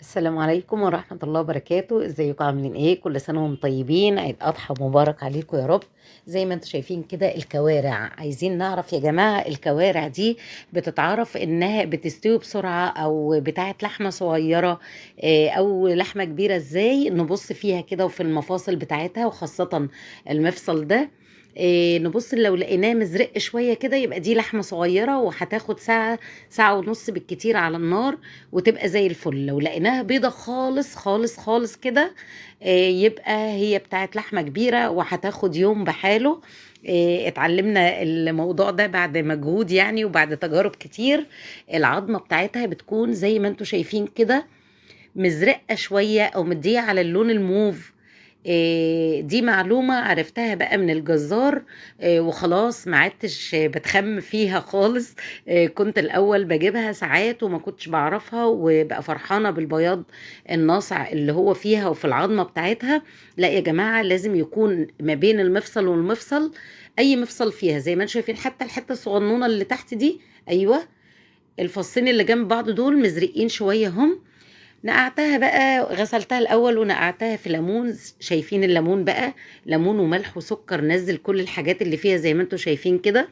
السلام عليكم ورحمة الله وبركاته. ازيكم عاملين ايه؟ كل سنة وانتم طيبين، عيد اضحى مبارك عليكم يا رب. زي ما انتم شايفين كده الكوارع، عايزين نعرف يا جماعة الكوارع دي بتتعرف انها بتستوي بسرعة او بتاعت لحمة صغيرة او لحمة كبيرة؟ ازاي نبص فيها كده وفي المفاصل بتاعتها، وخاصة المفصل ده. نبص لو لقيناه مزرق شوية كده يبقى دي لحمة صغيرة، وهتاخد ساعة، ساعة ونص بالكتير على النار وتبقى زي الفل. لو لقيناها بيضة خالص خالص خالص كده يبقى هي بتاعت لحمة كبيرة وهتاخد يوم بحاله. اتعلمنا الموضوع ده بعد مجهود يعني وبعد تجارب كتير. العظمة بتاعتها بتكون زي ما انتوا شايفين كده، مزرقة شوية أو مدية على اللون الموف. دي معلومة عرفتها بقى من الجزار. وخلاص ما عدتش بتخم فيها خالص. كنت الأول بجيبها ساعات وما كنتش بعرفها وبقى فرحانة بالبياض الناصع اللي هو فيها وفي العظمة بتاعتها. لا يا جماعة، لازم يكون ما بين المفصل والمفصل، أي مفصل فيها زي ما انتم شايفين، حتى الحتة الصغنونة اللي تحت دي، أيوة، الفصين اللي جنب بعض دول مزرقين شوية هم. نقعتها بقى، غسلتها الاول ونقعتها في ليمون. شايفين الليمون بقى؟ ليمون وملح وسكر، نزل كل الحاجات اللي فيها زي ما انتم شايفين كده.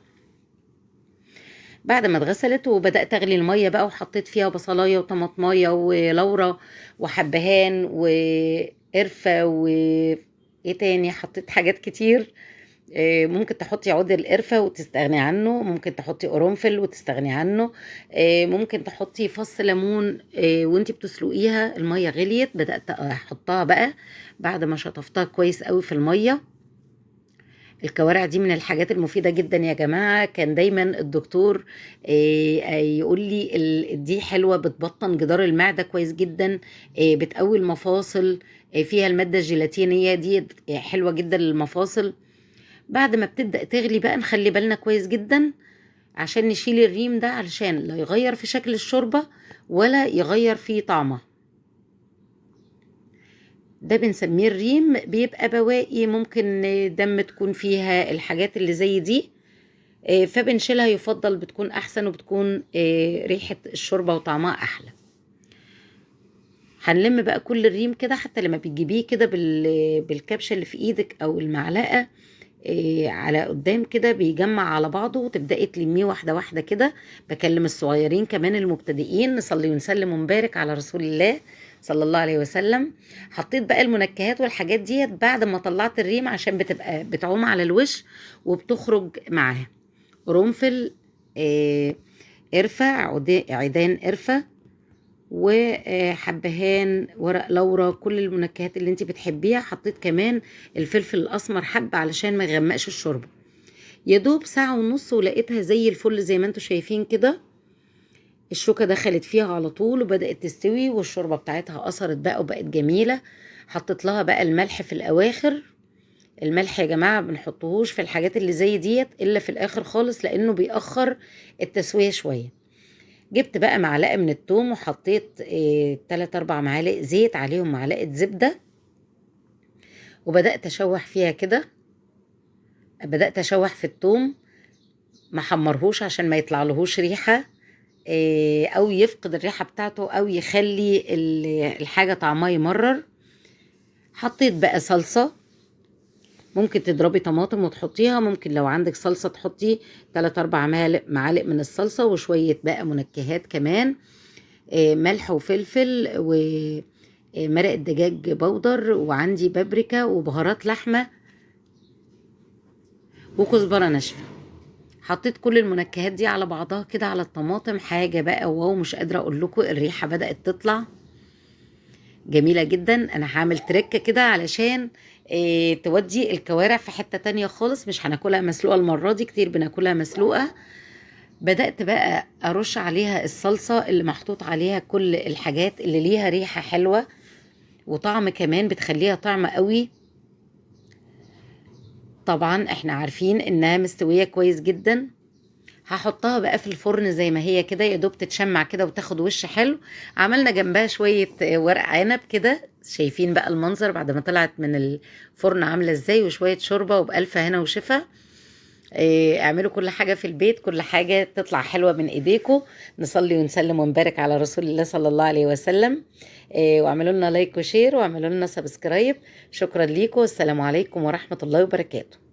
بعد ما اتغسلت وبدات اغلي الميه بقى، وحطيت فيها بصلايه وطماطمايه ولورا وحبهان وقرفه ايه تاني، حطيت حاجات كتير. ممكن تحطي عود القرفة وتستغني عنه، ممكن تحطي قرنفل وتستغني عنه. ممكن تحطي فص ليمون. وانتي بتسلقيها المية غليت، بدأت احطها بقى بعد ما شطفتها كويس قوي في المية. الكوارع دي من الحاجات المفيدة جدا يا جماعة. كان دايما الدكتور يقول لي دي حلوة، بتبطن جدار المعدة كويس جدا، بتقوي المفاصل. فيها المادة الجيلاتينية دي حلوة جدا للمفاصل. بعد ما بتبدأ تغلي بقى نخلي بالنا كويس جدا عشان نشيل الريم ده، علشان لا يغير في شكل الشوربة ولا يغير في طعمها. ده بنسميه الريم، بيبقى بواقي ممكن دم تكون فيها الحاجات اللي زي دي. فبنشيلها، يفضل بتكون احسن وبتكون ريحة الشوربة وطعمها احلى. هنلم بقى كل الريم كده، حتى لما بتجيبيه كده بالكبشة اللي في ايدك او المعلقة على قدام كده بيجمع على بعضه، وتبدأي تلميه واحدة واحدة كده. بكلم الصغيرين كمان المبتدئين، نصلي ونسلم ونبارك على رسول الله صلى الله عليه وسلم. حطيت بقى المنكهات والحاجات ديت بعد ما طلعت الريم، عشان بتبقى بتعوم على الوش وبتخرج معاها. قرنفل، آه، قرفة، عيدان قرفة، وحبهان، ورق لورا، كل المنكهات اللي انت بتحبيها. حطيت كمان الفلفل الاسمر حبة علشان ما يغمقش الشوربة. يا دوب ساعة ونص ولقيتها زي الفل زي ما انتوا شايفين كده. الشوكة دخلت فيها على طول وبدأت تستوي، والشوربة بتاعتها أثرت بقى وبقت جميلة. حطيت لها بقى الملح في الأواخر. الملح يا جماعة بنحطهوش في الحاجات اللي زي ديت إلا في الآخر خالص، لأنه بيأخر التسوية شوية. جبت بقى معلقة من التوم وحطيت 3 4 معالق زيت، عليهم معلقة زبدة، وبدأت أشوح فيها كده. بدأت أشوح في التوم، ما حمرهوش عشان ما يطلع لهوش ريحة، أو يفقد الريحة بتاعته، أو يخلي الحاجة طعمها يمرر. حطيت بقى صلصة، ممكن تضربي طماطم وتحطيها، ممكن لو عندك صلصة تحطي 3 4 معالق من الصلصة، وشوية بقى منكهات كمان، ملح وفلفل ومرق الدجاج بودر، وعندي بابريكا وبهارات لحمة وكزبرة ناشفة. حطيت كل المنكهات دي على بعضها كده على الطماطم، حاجة بقى واو، مش قادرة اقول لكم الريحة بدأت تطلع جميلة جدا. انا هعمل تركة كده علشان تودي الكوارع في حتة تانية خالص. مش هناكلها مسلوقة المرة دي، كتير بناكلها مسلوقة. بدأت بقى أرش عليها الصلصة اللي محطوط عليها كل الحاجات اللي ليها ريحة حلوة وطعم كمان، بتخليها طعم قوي. طبعا احنا عارفين انها مستوية كويس جدا. هحطها بقى في الفرن زي ما هي كده، يا دوب تتشمع كده وتاخد وش حلو. عملنا جنبها شوية ورق عنب كده، شايفين بقى المنظر بعد ما طلعت من الفرن عاملة ازاي، وشوية شوربة، وبألف هنا وشفا. اعملوا كل حاجة في البيت، كل حاجة تطلع حلوة من ايديكم. نصلي ونسلم ونبارك على رسول الله صلى الله عليه وسلم. واعملوا لنا لايك وشير واعملوا لنا سبسكرايب. شكرا ليكم، والسلام عليكم ورحمة الله وبركاته.